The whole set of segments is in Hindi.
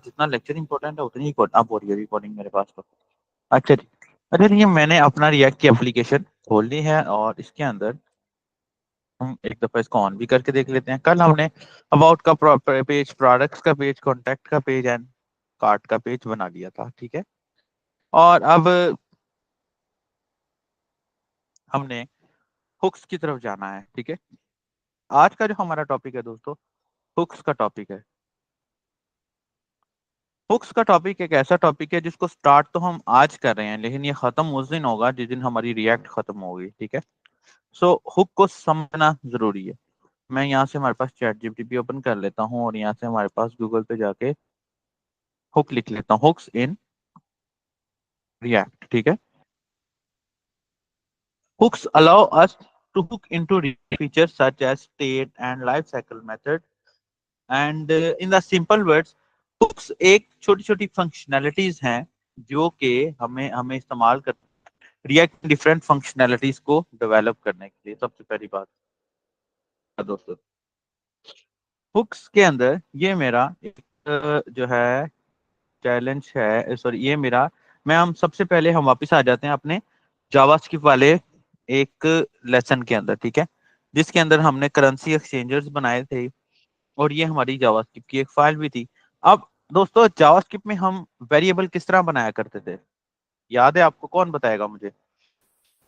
जितना लेक्चर इंपॉर्टेंट है उतनी ही अब हो रही है रिकॉर्डिंग मेरे पास तो। अच्छा जी। अच्छा ये मैंने अपना रिएक्ट की एप्लीकेशन खोल ली है और इसके अंदर हम एक दफा इसको ऑन भी करके देख लेते हैं। कल हमने अबाउट का पेज, प्रोडक्ट्स का पेज, कॉन्टैक्ट का पेज एंड कार्ट का पेज बना लिया था, ठीक है। और अब हमने हुक्स की तरफ जाना है, ठीक है। आज का जो हमारा टॉपिक है दोस्तों, हुक्स का टॉपिक है। हुक्स का टॉपिक एक ऐसा टॉपिक है जिसको स्टार्ट तो हम आज कर रहे हैं, लेकिन ये खत्म उस दिन होगा जिस दिन हमारी रिएक्ट खत्म होगी, ठीक है। सो हुक को समझना जरूरी है। मैं यहाँ से हमारे पास चैट जीपीटी ओपन कर लेता हूँ और यहाँ से हमारे पास गूगल पे जाके हुक लिख लेता हूँ, हुक्स इन रिएक्ट, ठीक है। Hooks allow us to hook into features such as state and life cycle method. And in the simple words, hooks एक छोटी छोटी फंक्शनैलिटीज हैं जो कि हमें हमें इस्तेमाल कर रिएक्ट डिफरेंट फंक्शनैलिटीज को डेवलप करने के लिए। सबसे पहली बात दोस्तों, हुक्स के अंदर ये मेरा एक जो है चैलेंज है, सॉरी ये मेरा, मैं हम सबसे पहले हम वापस आ जाते हैं अपने जावास्क्रिप्ट वाले एक लेसन के अंदर, ठीक है, जिसके अंदर हमने करेंसी एक्सचेंजर्स बनाए थे और ये हमारी जावास्क्रिप्ट की एक फाइल भी थी। अब दोस्तों जावास्क्रिप्ट में हम वेरिएबल किस तरह बनाया करते थे, याद है आपको? कौन बताएगा मुझे?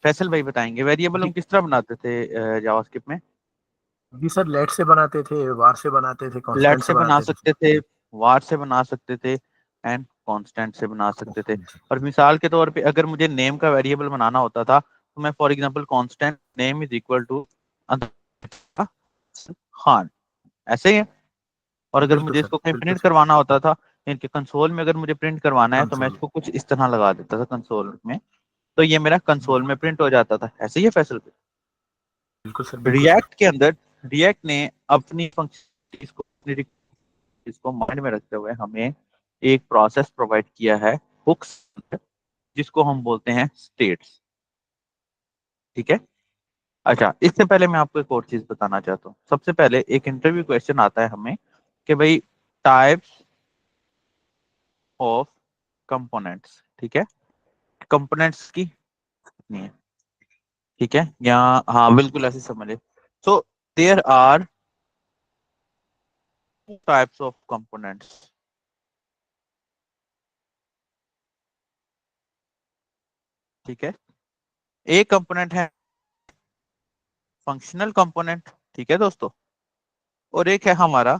फैसल भाई बताएंगे वेरिएबल हम जी किस तरह बनाते थे जावास्क्रिप्ट में। जी सर, लेट से बनाते थे, वार से बनाते थे, लेट कांस्टेंट से से बना बनाते थे सकते सर। थे, वार से बना सकते थे एंड कांस्टेंट से बना सकते थे। जी और मिसाल के तौर पे अगर मुझे नेम का वेरिएबल बनाना होता था तो मैं for example constant name is equal to Khan, ऐसे ही है। और अगर बिल्कुल मुझे सर, इसको कहीं बिल्कुल प्रिंट सर। करवाना होता था, इनके कंसोल में अगर मुझे प्रिंट करवाना है तो मैं कंसोल। इसको कुछ इस तरह लगा देता था कंसोल में, तो ये मेरा कंसोल में बिल्कुल प्रिंट हो जाता था। ऐसे ही है फैसल। बिल्कुल सर, बिल्कुल सर। रिएक्ट के अंदर रिएक्ट ने अपनी फंक्शन इसको माइंड में रखते हुए हमें एक प्रोसेस प्रोवाइड किया है हुक्स, जिसको हम बोलते हैं स्टेट्स, ठीक है। अच्छा इससे पहले मैं आपको एक और चीज बताना चाहता हूँ। सबसे पहले एक इंटरव्यू क्वेश्चन आता है हमें कि भाई टाइप्स ऑफ कंपोनेंट्स, ठीक है, कंपोनेंट्स की कितनी है, ठीक है, या हाँ बिल्कुल ऐसे समझे। So there are two types of components, ठीक है। एक कंपोनेंट है फंक्शनल कंपोनेंट, ठीक है दोस्तों, और एक है हमारा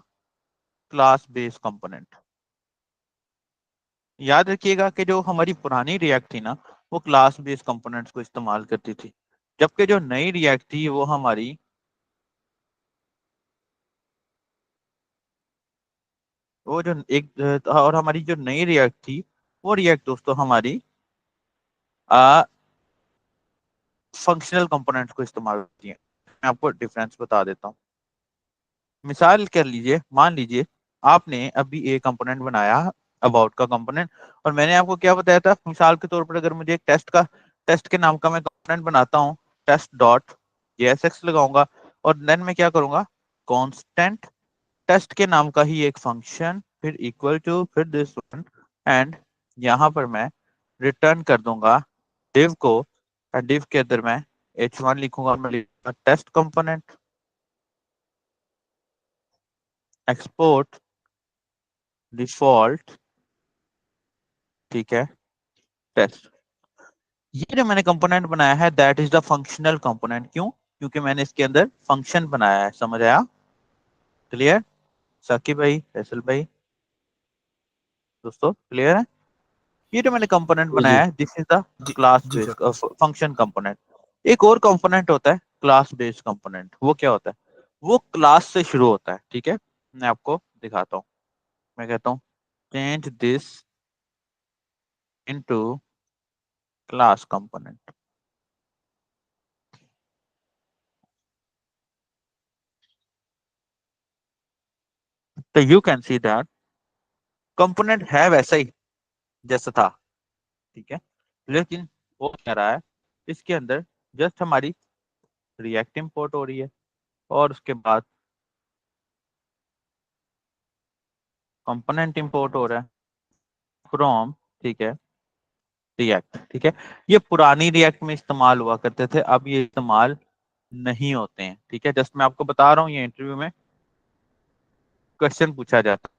क्लास बेस्ड कंपोनेंट। याद रखिएगा कि जो हमारी पुरानी रिएक्ट थी ना, वो क्लास बेस्ड कंपोनेंट्स को इस्तेमाल करती थी, जबकि जो नई रिएक्ट थी वो हमारी वो जो एक और हमारी जो नई रिएक्ट थी वो रिएक्ट दोस्तों हमारी फंक्शनल कंपोनेंट्स को इस्तेमाल करती है। मैं आपको डिफरेंस बता देता हूँ। मिसाल कर लीजिए, मान लीजिए आपने अभी एक कंपोनेंट बनाया अबाउट का कंपोनेंट, और मैंने आपको क्या बताया था, मिसाल के तौर पर अगर मुझे एक टेस्ट के नाम का मैं कंपोनेंट बनाता हूँ, टेस्ट डॉट जेएसएक्स लगाऊंगा और देन मैं क्या करूंगा, कांस्टेंट टेस्ट के नाम का ही एक फंक्शन, फिर इक्वल टू, फिर दिस वन, एंड यहाँ पर मैं रिटर्न कर दूंगा div को। div के अंदर मैं h1 लिखूंगा और मैं लिखूंगा टेस्ट कंपोनेंट एक्सपोर्ट डिफॉल्ट, ठीक है, टेस्ट। ये जो मैंने कंपोनेंट बनाया है that is the functional component. क्यों? क्योंकि मैंने इसके अंदर फंक्शन बनाया है। समझ आया? क्लियर? साकिब भाई, फैसल भाई, दोस्तों क्लियर है? ये जो मैंने कंपोनेंट जी जी बनाया है दिस इज द जी क्लास जी बेस्ड सर। Function component. एक और कंपोनेंट होता है क्लास बेस्ड कंपोनेंट। वो क्या होता है? वो क्लास से शुरू होता है, ठीक है। मैं आपको दिखाता हूँ। मैं कहता हूँ change this into class component, तो you can see that component है वैसा ही जैसा था, ठीक है, लेकिन वो कह रहा है इसके अंदर जस्ट हमारी रिएक्ट इंपोर्ट हो रही है और उसके बाद कंपोनेंट इंपोर्ट हो रहा है फ्रॉम, ठीक है, रिएक्ट, ठीक है। ये पुरानी रिएक्ट में इस्तेमाल हुआ करते थे, अब ये इस्तेमाल नहीं होते हैं, ठीक है। जस्ट मैं आपको बता रहा हूँ, ये इंटरव्यू में क्वेश्चन पूछा जाता है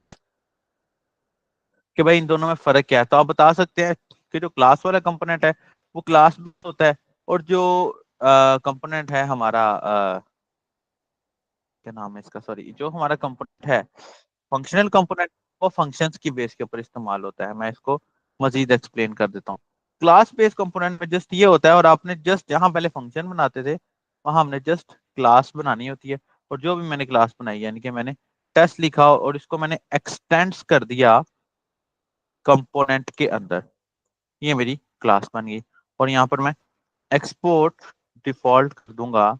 कि भाई इन दोनों में फर्क क्या है, तो आप बता सकते हैं कि जो क्लास वाला कंपोनेंट है वो क्लास में होता है, और जो कंपोनेंट है हमारा क्या नाम है इसका, सॉरी, जो हमारा कंपोनेंट है फंक्शनल कंपोनेंट, वो फंक्शंस की बेस के ऊपर इस्तेमाल होता है। मैं इसको मजीद एक्सप्लेन कर देता हूँ। क्लास बेस्ड कंपोनेंट में जस्ट ये होता है, और आपने जस्ट जहां पहले फंक्शन बनाते थे वहां हमने जस्ट क्लास बनानी होती है, और जो भी मैंने क्लास बनाई यानी कि मैंने टेस्ट लिखा और इसको मैंने एक्सटेंड्स कर दिया कंपोनेंट के अंदर, ये मेरी क्लास बन गई। और यहाँ पर मैं एक्सपोर्ट डिफॉल्ट कर दूंगा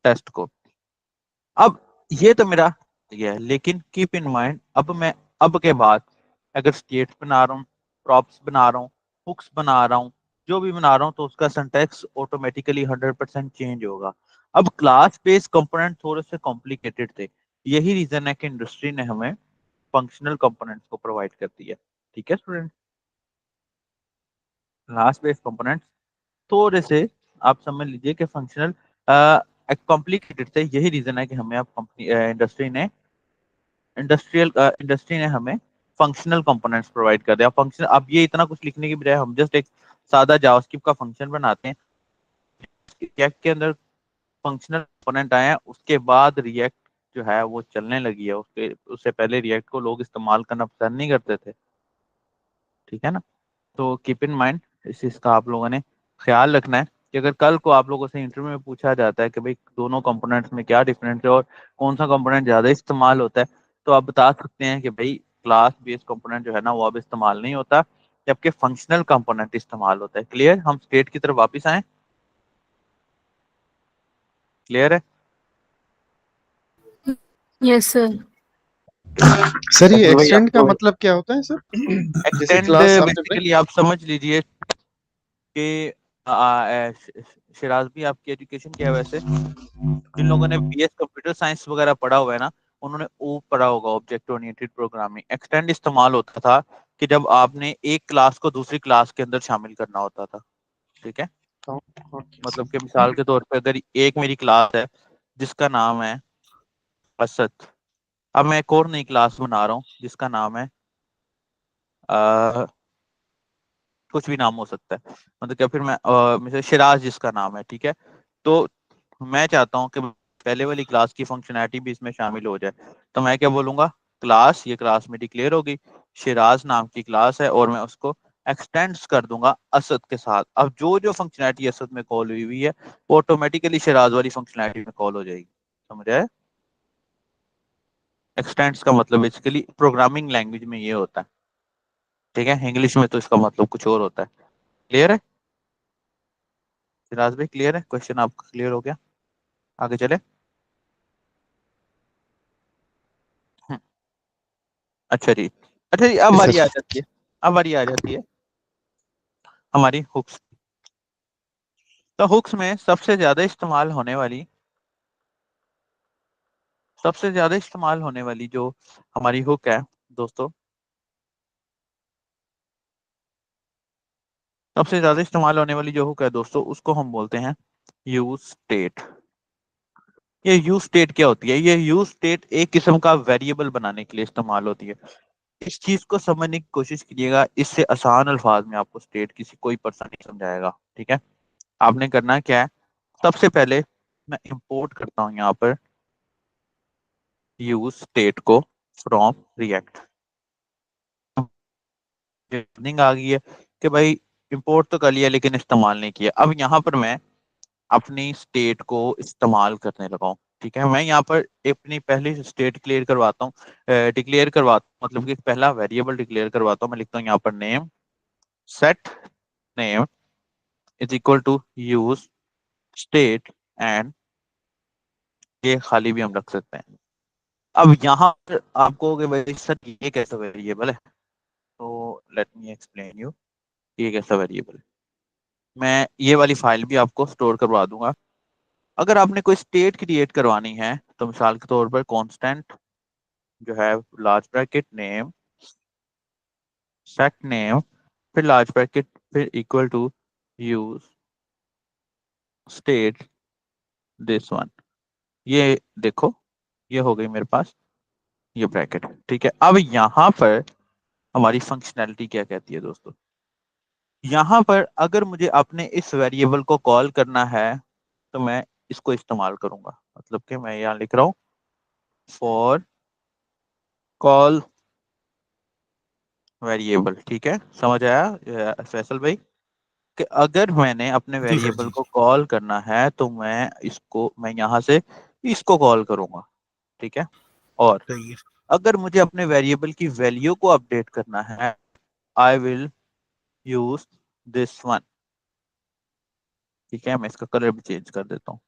टेस्ट को। अब ये तो मेरा ये है, लेकिन कीप इन माइंड, अब मैं अब के बाद अगर स्टेट्स बना रहा हूँ, प्रॉप्स बना रहा हूँ, हुक्स बना रहा हूँ, जो भी बना रहा हूँ, तो उसका सिंटैक्स ऑटोमेटिकली 100% चेंज होगा। अब क्लास बेस्ड कंपोनेंट थोड़े से कॉम्प्लिकेटेड थे, यही रीजन है कि इंडस्ट्री ने हमें फंक्शनल कंपोनेंट्स को प्रोवाइड कर दिया, ठीक है स्टूडेंट। क्लास बेस्ड कंपोनेंट्स थोड़े से आप समझ लीजिए कि फंक्शनल कॉम्प्लिकेटेड थे, यही रीजन है कि हमें अब कंपनी इंडस्ट्री ने हमें फंक्शनल कंपोनेंट्स प्रोवाइड कर दिया। फंक्शन, अब ये इतना कुछ लिखने की बजाय हम जस्ट एक सादा जावास्क्रिप्ट का फंक्शन बनाते हैं, रिएक्ट के अंदर फंक्शनल कंपोनेंट आए हैं, उसके बाद रिएक्ट जो है वो चलने लगी है, उसके उससे पहले रिएक्ट को लोग इस्तेमाल करना पसंद नहीं करते थे, ठीक है ना। तो कीप इन माइंड, इस चीज का आप लोगों ने ख्याल रखना है कि अगर कल को आप लोगों से इंटरव्यू में पूछा जाता है कि भाई दोनों कंपोनेंट्स में क्या डिफरेंस है और कौन सा कंपोनेंट ज्यादा इस्तेमाल होता है, तो आप बता सकते हैं कि भाई क्लास बेस्ड कंपोनेंट जो है ना वो अब इस्तेमाल नहीं होता, जबकि फंक्शनल कंपोनेंट इस्तेमाल होता है। क्लियर? हम स्टेट की तरफ वापस आए, क्लियर है? Yes sir. सर ये तो भाई एक्सटेंड का आपको मतलब क्या होता है सर? जैसे एक्सटेंड क्लास आपने बताई। बेसिकली आप समझ लीजिए कि शिराज भी, आपकी एजुकेशन क्या है वैसे? जिन लोगों ने बीएस कंप्यूटर साइंस वगैरह पढ़ा हुआ है ना, उन्होंने वो पढ़ा होगा ऑब्जेक्ट ओरिएंटेड प्रोग्रामिंग। एक्सटेंड इस्तेमाल होता था कि जब आपने एक क्लास को दूसरी क्लास के अंदर शामिल करना होता था, ठीक है। ओके मतलब सर। कि मिसाल के तौर पे अगर एक मेरी क्लास है जिसका नाम है असद, अब मैं एक और नई क्लास बना रहा हूँ जिसका नाम है कुछ भी नाम हो सकता है, मतलब क्या, फिर मैं मिसाल शिराज जिसका नाम है, ठीक है। तो मैं चाहता हूँ कि पहले वाली क्लास की फंक्शनैलिटी भी इसमें शामिल हो जाए, तो मैं क्या बोलूंगा, क्लास, ये क्लास में डिक्लेयर होगी, शिराज नाम की क्लास है, और मैं उसको एक्सटेंड्स कर दूंगा असद के साथ। अब जो जो फंक्शनैलिटी असद में कॉल हुई हुई है वो ऑटोमेटिकली शिराज वाली फंक्शनैलिटी में कॉल हो जाएगी। समझ आए? एक्सटेंड्स का मतलब बेसिकली प्रोग्रामिंग लैंग्वेज में ये होता है, ठीक है। इंग्लिश में तो इसका मतलब कुछ और होता है। क्लियर है शिराज भाई? क्लियर है? क्वेश्चन आपका क्लियर हो गया? आगे चले। हम्म, अच्छा जी, अच्छा जी, अब बारी आ सर जाती है, अब बारी आ जाती है हमारी हुक्स। तो हुक्स में सबसे ज्यादा इस्तेमाल होने वाली जो हमारी हुक है दोस्तों, सबसे ज्यादा इस्तेमाल होने वाली जो हुक है दोस्तों, उसको हम बोलते हैं यूज स्टेट। ये यूज स्टेट क्या होती है? ये यूज स्टेट एक किस्म का वेरिएबल बनाने के लिए इस्तेमाल होती है। इस चीज को समझने की कोशिश कीजिएगा, इससे आसान अल्फाज में आपको स्टेट किसी कोई पर्सन नहीं समझाएगा, ठीक है। आपने करना क्या है, सबसे पहले मैं इंपोर्ट करता हूँ यहाँ पर यूज स्टेट को फ्रॉम रिएक्ट। रनिंग आ गई है कि भाई इंपोर्ट तो कर लिया लेकिन इस्तेमाल नहीं किया। अब यहाँ पर मैं अपनी स्टेट को इस्तेमाल करने लगा हूँ, ठीक है। मैं यहाँ पर अपनी पहली स्टेट क्लियर करवाता हूँ, डिक्लेयर करवाता हूँ, मतलब कि पहला वेरिएबल डिक्लेयर करवाता हूँ। मैं लिखता हूँ यहाँ पर name, set name is equal to use state, and ये खाली भी हम रख सकते हैं। अब यहाँ पर आप कहोगे भाई सर ये कैसा वेरिएबल है, तो लेट मी एक्सप्लेन यू ये कैसा वेरिएबल है। मैं ये वाली फाइल भी आपको स्टोर करवा दूंगा। अगर आपने कोई स्टेट क्रिएट करवानी है तो मिसाल के तौर पर कांस्टेंट जो है large bracket name, set name, फिर लार्ज ब्रैकेट, फिर equal to use state this one. ये देखो, ये हो गई मेरे पास ये ब्रैकेट। ठीक है, अब यहाँ पर हमारी फंक्शनैलिटी क्या कहती है दोस्तों। यहाँ पर अगर मुझे अपने इस वेरिएबल को कॉल करना है तो मैं इसको इस्तेमाल करूंगा। मतलब कि मैं यहाँ लिख रहा हूँ फॉर कॉल वेरिएबल। ठीक है, समझ आया फैसल भाई कि अगर मैंने अपने जी सर, वेरिएबल जी को जी। कॉल करना है तो मैं यहाँ से इसको कॉल करूंगा। ठीक है, और सही है। अगर मुझे अपने वेरिएबल की वैल्यू को अपडेट करना है I will use this one. ठीक है, मैं इसका कलर भी चेंज कर देता हूँ।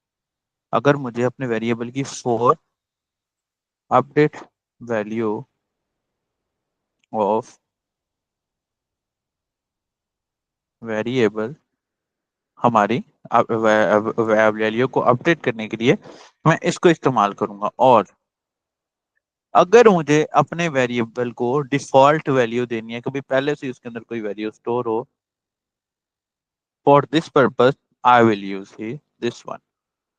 अगर मुझे अपने वेरिएबल की for update value of variable हमारी वैल्यू को अपडेट करने के लिए मैं इसको इस्तेमाल करूंगा। और अगर मुझे अपने वेरिएबल को डिफॉल्ट वैल्यू देनी है, कभी पहले से उसके अंदर कोई वैल्यू स्टोर हो, for this purpose I will use he this one.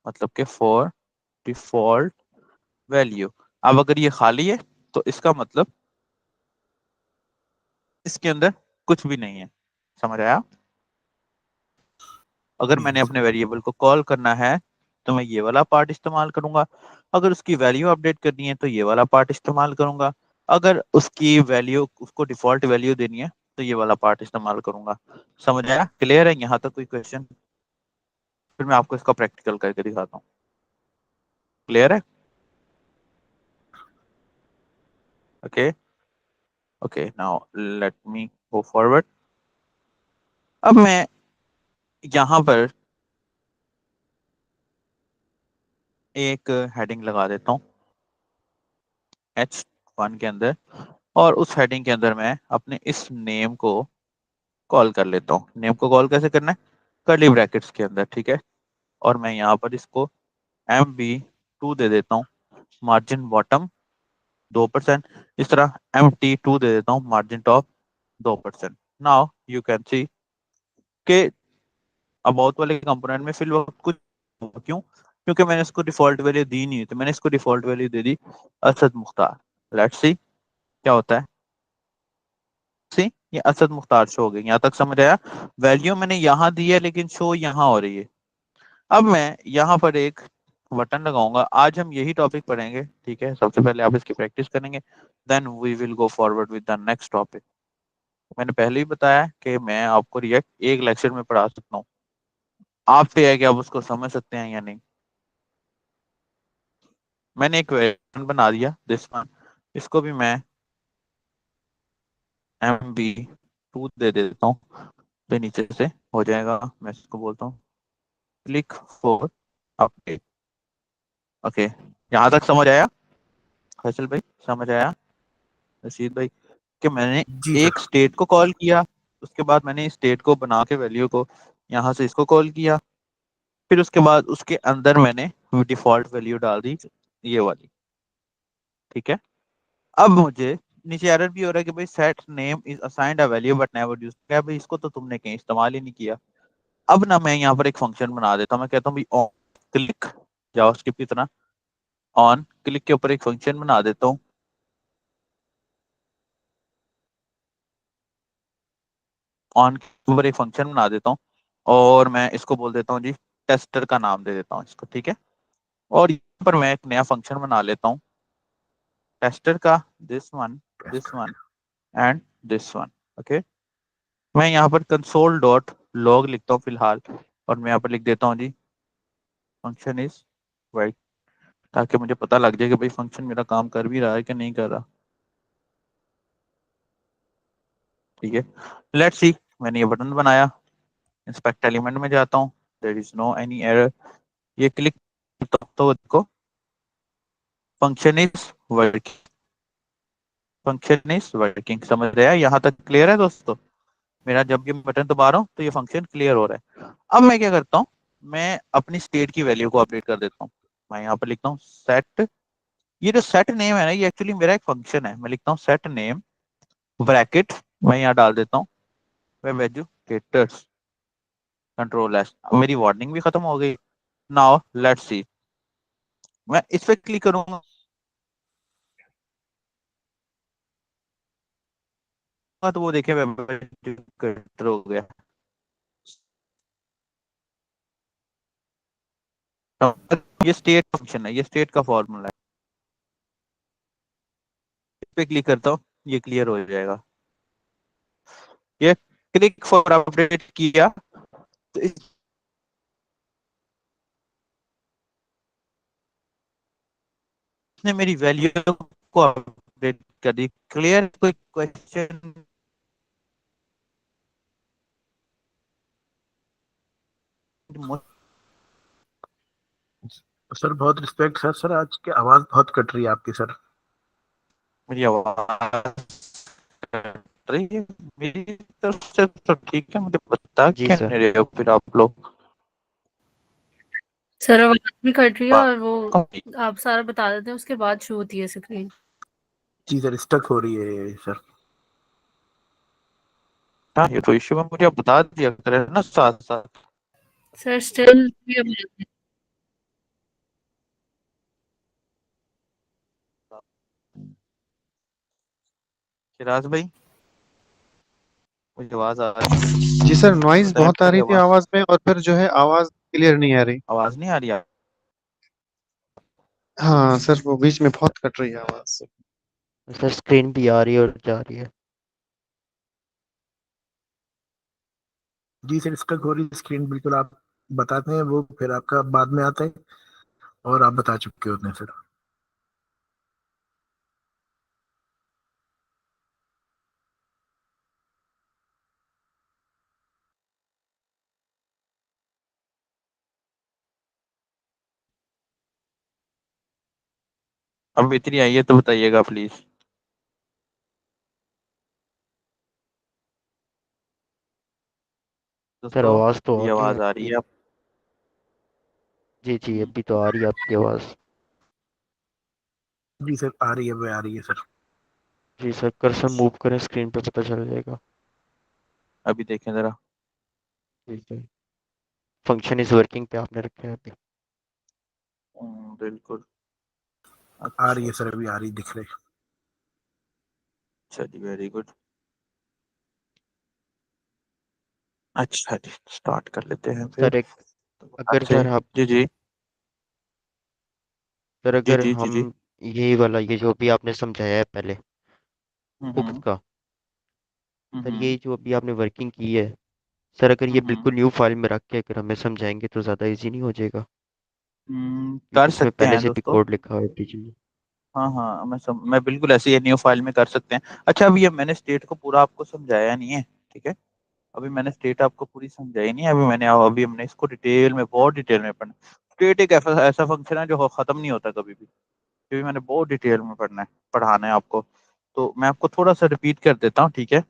मतलब कि फॉर डिफॉल्ट वैल्यू। अब अगर ये खाली है तो इसका मतलब इसके अंदर कुछ भी नहीं है। समझ आया। अगर जी मैंने जी अपने वेरिएबल को कॉल करना है तो मैं ये वाला पार्ट इस्तेमाल करूंगा। अगर उसकी वैल्यू अपडेट करनी है तो ये वाला पार्ट इस्तेमाल करूंगा। अगर उसकी वैल्यू उसको डिफॉल्ट वैल्यू देनी है तो ये वाला पार्ट इस्तेमाल करूंगा। समझ आया, क्लियर है यहाँ तक कोई क्वेश्चन? फिर मैं आपको इसका प्रैक्टिकल करके दिखाता हूँ। क्लियर है? Okay okay, now let me go forward. अब मैं यहाँ पर एक हेडिंग लगा देता हूँ H1 के अंदर, और उस हेडिंग के अंदर मैं अपने इस नेम को कॉल कर लेता हूँ। नेम को कॉल कैसे करना है? कर्ली ब्रैकेट्स के अंदर। ठीक है, और मैं यहाँ पर इसको MB2 दे देता हूँ, मार्जिन बॉटम 2%। इस तरह MT2 दे देता हूँ, margin top 2%। Now you can सी के अबाउट वाले कंपोनेंट में फिल वक्त कुछ क्यों? क्योंकि मैंने इसको डिफॉल्ट वैल्यू दी नहीं, तो मैंने इसको default value they the Asad Mukhtar. Let's see क्या होता है। सी, ये असद मुख्तार शो हो गई। यहाँ तक समझ आया? वैल्यू मैंने यहाँ दी है लेकिन शो यहाँ हो रही है। अब मैं यहाँ पर एक बटन लगाऊंगा। आज हम यही टॉपिक पढ़ेंगे। ठीक है, सबसे पहले आप इसकी प्रैक्टिस करेंगे, then we will go forward with the next topic. मैंने पहले ही बताया कि मैं आपको रिएक्ट एक लेक्चर में पढ़ा सकता हूँ। आप पे है कि आप उसको समझ सकते हैं या नहीं। मैंने एक वेरिएबल बना दिया दिस वन, इसको भी मैं MB2 दे देता हूँ, तो नीचे से हो जाएगा। मैं इसको बोलता हूँ क्लिक फॉर अपडेट। ओके, यहाँ तक समझ आया फैसल भाई? समझ आया रशीद भाई कि मैंने जी एक सर। स्टेट को कॉल किया, उसके बाद मैंने इस स्टेट को बना के वैल्यू को यहाँ से इसको कॉल किया, फिर उसके बाद उसके अंदर मैंने डिफॉल्ट वैल्यू डाल दी ये वाली। ठीक है, अब मुझे नीचे एरर भी हो रहा है कि भाई set name is assigned a value but never used. क्या भाई, इसको तो तुमने कहीं इस्तेमाल ही नहीं किया। अब ना मैं यहाँ पर एक फंक्शन बना देता हूँ। मैं कहता हूँ भाई ऑन क्लिक, जावास्क्रिप्ट की तरह ऑन क्लिक के ऊपर एक फंक्शन बना देता हूँ। ऑन के ऊपर एक फंक्शन बना देता हूँ और मैं इसको बोल देता हूँ जी टेस्टर का नाम दे देता हूँ इसको। ठीक है, और यहाँ पर मैं एक नया फंक्शन बना लेता हूँ टेस्टर का, this one and this one. Okay, मैं यहाँ पर कंसोल डॉट लॉग लिखता हूँ फिलहाल, और मैं यहाँ पर लिख देता हूँ जी फंक्शन इज वाइट, ताकि मुझे पता लग जाए कि भाई फंक्शन मेरा काम कर भी रहा है कि नहीं कर रहा। ठीक है, लेट्स सी। मैंने ये बटन बनाया, इंस्पेक्ट एलिमेंट में जाता हूँ, there is no any error. ये क्लिक तो देखो function is working, function is working. समझ रहे हैं? यहाँ तक क्लियर है दोस्तों? मेरा जब ये बटन दबा रहा हूँ तो ये फंक्शन क्लियर हो रहा है। अब मैं क्या करता हूँ, मैं अपनी स्टेट की वैल्यू को अपडेट कर देता हूँ। मैं यहाँ पर लिखता हूँ सेट ये जो सेट नेम है ना, ये एक्चुअली मेरा एक फंक्शन है। मैं लिखता हूँ सेट नेम ब्रैकेट, मैं यहाँ डाल देता हूँ वेब एजुकेटर्स कंट्रोल एस। मेरी वार्निंग भी खत्म हो गई। नाउ लेट्स सी, मैं इस पे क्लिक करूंगा तो वो देखे वेब एजुकेटर हो गया। ये स्टेट फंक्शन है, ये स्टेट का फॉर्मूला है। इस पे क्लिक करता हूँ, ये क्लियर हो जाएगा। ये क्लिक फॉर अपडेट किया तो इसने मेरी वैल्यू को अपडेट कर दी। क्लियर? कोई क्वेश्चन? सर बहुत रिस्पेक्ट सर। सर आज की आवाज बहुत कट रही है आपकी सर। मेरी आवाज कट रही है? मेरी तरफ से तो ठीक है, मुझे बता जी क्या सर। नहीं रहे हो फिर आप लोग। सर आवाज भी कट रही है और वो बात- आप सारा बता देते हैं उसके बाद शो होती है स्क्रीन। जी सर स्टक हो रही है सर। हाँ, ये तो इश्यू है, मुझे आप बता दिया करें ना साथ साथ। सर स्टिल भी available शिराज भाई, मुझे आवाज आ रही है? जी सर, नॉइज बताएं बहुत आ मेरी रही थी आवाज, आवाज में, और फिर जो है आवाज क्लियर नहीं आ रही। आवाज नहीं आ रही है? हाँ सर, वो बीच में बहुत कट रही है आवाज। सर स्क्रीन भी आ रही है और जा रही है। जी सर स्टक हो रही स्क्रीन बिल्कुल। आप बताते हैं वो फिर आपका बाद में आता है और आप बता चुके होते हैं सर। अब इतनी आई है तो बताइएगा प्लीज। सर दोस्तों, आवाज तो मेरी आ रही है आवाज आ रही आपकी। है? जी जी, अभी तो आ रही है आपकी आवाज। जी सर आ रही है, वो आ रही है सर। जी सर, कर्सर मूव करें स्क्रीन पे पता चल जाएगा। अभी देखें जरा। जी सर, फंक्शन इज वर्किंग पे आपने रखे हैं अभी। बिल्कुल। आ रही अच्छा है सर, अभी आ रही दिख रही। अच्छा जी, वेरी गुड। अच्छा जी, स्टार्ट कर लेते हैं फिर। सर एक, तो अगर अच्छे। सर आप, जी जी सर जी अगर जी जी हम जी। यही वाला, ये जो अभी आपने समझाया है पहले हुक्स हम्म का, सर हम्म ये जो अभी आपने वर्किंग की है, सर अगर ये हम्म बिल्कुल न्यू फाइल में रख के अगर हमें समझाएंगे तो ज़्यादा इजी नहीं हो जाएगा? कर क्योंकि इसमें सकते पहले हैं से भी दोस्तों। कोड लिखा हुआ है बीच में। हाँ हाँ, मैं बिल्कुल ऐसे ही न्यू फाइल में कर सकते हैं। अच्छा, अभी ये मैंने स्टेट को पूरा आपको समझाया नहीं है, ठीक है? अभी मैंने स्टेट आपको पूरी समझाई नहीं है। अभी हमने इसको डिटेल में, बहुत डिटेल में पढ़ना। स्टेट एक ऐसा ऐसा फंक्शन है जो खत्म नहीं होता कभी भी। ये भी मैंने बहुत डिटेल में पढ़ाना है आपको। तो मैं आपको थोड़ा सा रिपीट कर देता हूँ, ठीक है?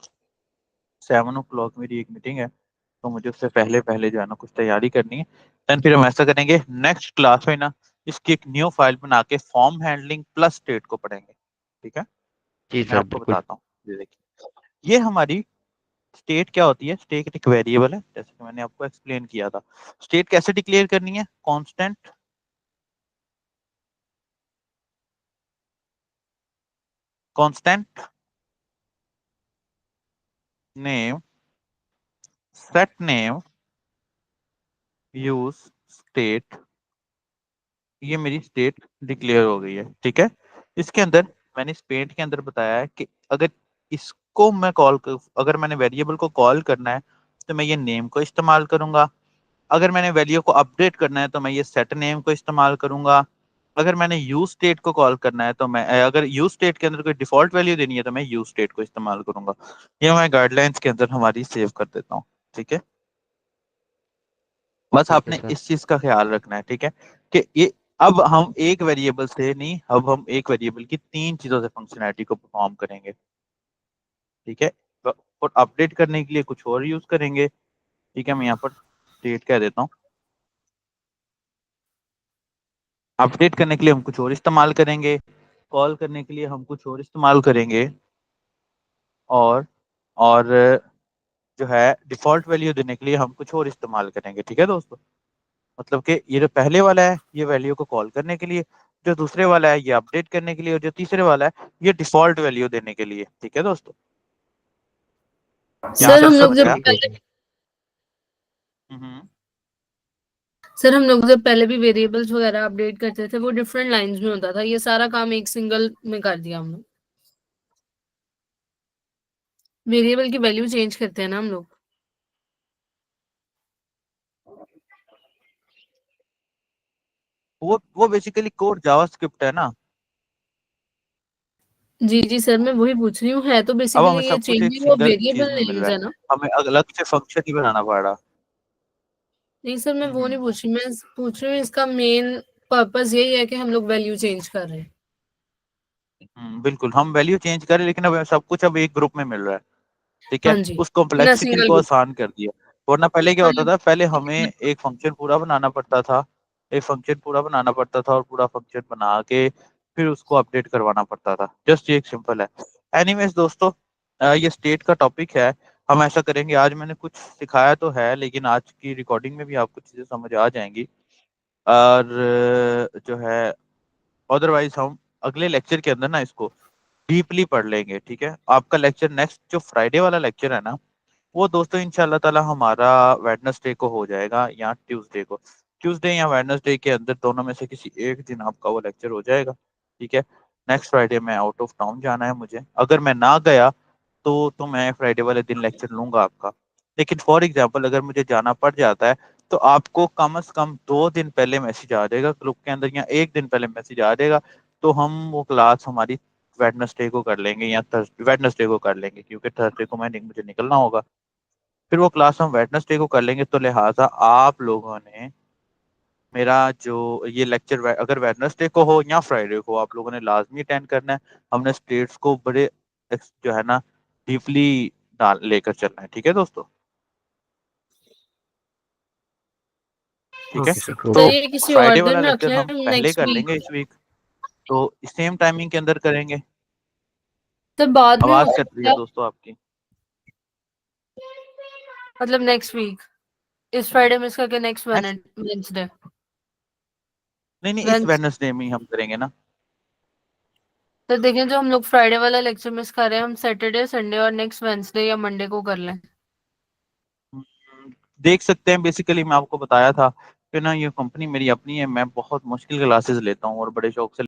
7 o'clock मेरी एक मीटिंग है, तो मुझे उससे पहले पहले जो है ना कुछ तैयारी करनी है। देन फिर हम ऐसा करेंगे, नेक्स्ट क्लास में ना इसकी एक न्यू फाइल बना के फॉर्म हैंडलिंग प्लस स्टेट को पढ़ेंगे, ठीक है? जी मैं सर आपको बिल्कुल। बताता हूँ। ये देखिए, ये हमारी स्टेट क्या होती है? स्टेट एक वेरिएबल है, जैसे कि मैंने आपको एक्सप्लेन किया था। स्टेट कैसे डिक्लेयर करनी है? Constant constant name set name use state. ये मेरी स्टेट डिक्लेयर हो गई है, ठीक है? इसके अंदर मैंने स्टेट के अंदर बताया है कि अगर इसको मैं अगर मैंने वेरिएबल को कॉल करना है तो मैं ये नेम को इस्तेमाल करूंगा। अगर मैंने वैल्यू को अपडेट करना है तो मैं ये सेट नेम को इस्तेमाल करूंगा। अगर मैंने यूज स्टेट को कॉल करना है तो मैं, अगर यूज स्टेट के अंदर कोई डिफॉल्ट वैल्यू देनी है तो मैं यूज स्टेट को इस्तेमाल करूंगा। ये मैं गाइडलाइंस के अंदर हमारी सेव कर देता हूँ, ठीक है? बस ठीक है आपने सर। इस चीज का ख्याल रखना है, ठीक है? कि ये, अब हम एक वेरिएबल से नहीं, अब हम एक वेरिएबल की 3 चीजों से फंक्शनैलिटी को परफॉर्म करेंगे, ठीक है? और अपडेट करने के लिए कुछ और यूज करेंगे, ठीक है? मैं यहाँ पर स्टेट कह देता हूँ। अपडेट करने के लिए हम कुछ और इस्तेमाल करेंगे, कॉल करने के लिए हम कुछ और इस्तेमाल करेंगे, और और जो है डिफॉल्ट वैल्यू देने के लिए हम कुछ और इस्तेमाल करेंगे। ठीक है दोस्तों, मतलब कि ये जो पहले वाला है ये वैल्यू को कॉल करने के लिए, जो दूसरे वाला है ये अपडेट करने के लिए, और जो तीसरे वाला है ये डिफॉल्ट वैल्यू देने के लिए। ठीक है दोस्तों, यहाँ सर तक हम लोग समझ जब गया? पहले हम्म, सर हम लोग जब पहले भी वेरिएबल्स वगैरह अपडेट करते थे वो डिफरेंट लाइंस में होता था, ये सारा काम एक सिंगल में कर दिया हमने। वेरिएबल की वैल्यू चेंज करते हैं ना हम लोग। वो बेसिकली कोड जावास्क्रिप्ट है ना। जी जी सर, मैं वही पूछ रही हूँ, है तो अब हमें बेसिकली ये सब कुछ एक चेंजिंग ऑफ सिंगल चीज वेरिएबल में मिल नेम्स रहा है है, ना। हमें अलग से फंक्शन ही बनाना पड़ रहा। नहीं सर, मैं वो नहीं हम्म, पूछ रही, मैं पूछ रही हूँ इसका मेन पर्पस यही है कि हम लोग वैल्यू चेंज कर रहे हैं। बिल्कुल हम वैल्यू चेंज करें, लेकिन अब सब कुछ अब एक ग्रुप में मिल रहा है। ठीक हाँ है, जी, उस इन अ कॉम्प्लेक्सिटी सिंगल को ग्रुप। आसान कर दिया। वरना पहले क्या होता था, पहले हमें एक फंक्शन पूरा बनाना पड़ता था, एक फंक्शन पूरा बनाना पड़ता था और पूरा फंक्शन बना के फिर उसको अपडेट करवाना पड़ता था। जस्ट ये एक सिंपल है। एनीवेज दोस्तों, ये स्टेट का टॉपिक है। हम ऐसा करेंगे, आज मैंने कुछ सिखाया तो है, लेकिन आज की रिकॉर्डिंग में भी आपको चीजें समझ आ जाएंगी। और जो है अदरवाइज हम अगले लेक्चर के अंदर ना इसको डीपली पढ़ लेंगे। ठीक है, आपका लेक्चर नेक्स्ट जो फ्राइडे वाला लेक्चर है ना, वो दोस्तों इंशाल्लाह ताला हमारा वेडनेसडे को हो जाएगा या ट्यूसडे को। ट्यूसडे या वेडनेसडे के अंदर दोनों में से किसी एक दिन आपका वो लेक्चर हो जाएगा। ठीक है, नेक्स्ट फ्राइडे मैं आउट ऑफ टाउन जाना है मुझे, अगर मैं ना गया तो मैं फ्राइडे वाले दिन लेक्चर लूंगा आपका। लेकिन फॉर एग्जाम्पल अगर मुझे जाना पड़ जाता है तो आपको कम से कम 2 दिन पहले मैसेज आ जाएगा ग्रुप के अंदर, या एक दिन पहले मैसेज आ जाएगा। तो हम वो क्लास हमारी वेडनेसडे को कर लेंगे या वेडनेसडे को कर लेंगे, क्योंकि थर्सडे को मुझे निकलना होगा। फिर वो क्लास हम वेडनेसडे को कर लेंगे। तो लिहाजा आप लोगों ने मेरा जो ये लेक्चर अगर वेडनेसडे को हो या फ्राइडे को, आप लोगों ने लाजमी अटेंड करना है। हमने स्टेट्स को बड़े जो है ना डीपली डाल लेकर चलना है। ठीक है दोस्तों, ठीक है। Okay sir. सर तो ये किसी और फ्राइडे वाला दिन रख लेक्चर लें हम पहले नेक्स्ट कर वीक। लेंगे इस वीक, तो सेम टाइमिंग के अंदर करेंगे। सर बाद में हो आवाज कट रही है सकता है, दोस्तों आपकी। मतलब नेक्स्ट वीक, इस फ्राइडे मिस करके नेक्स्ट नेक्स्ट, वेडनेसडे। नहीं नहीं, इस वेंस वेडनेसडे में ही हम करेंगे ना। तो देखें, जो हम लोग फ्राइडे वाला लेक्चर मिस कर रहे हैं हम सैटरडे संडे और नेक्स्ट वेंसडे या मंडे को कर लें। देख सकते हैं। बेसिकली मैं आपको बताया था कि ना ये कंपनी मेरी अपनी है, मैं बहुत मुश्किल क्लासेस लेता हूँ और बड़े शौक से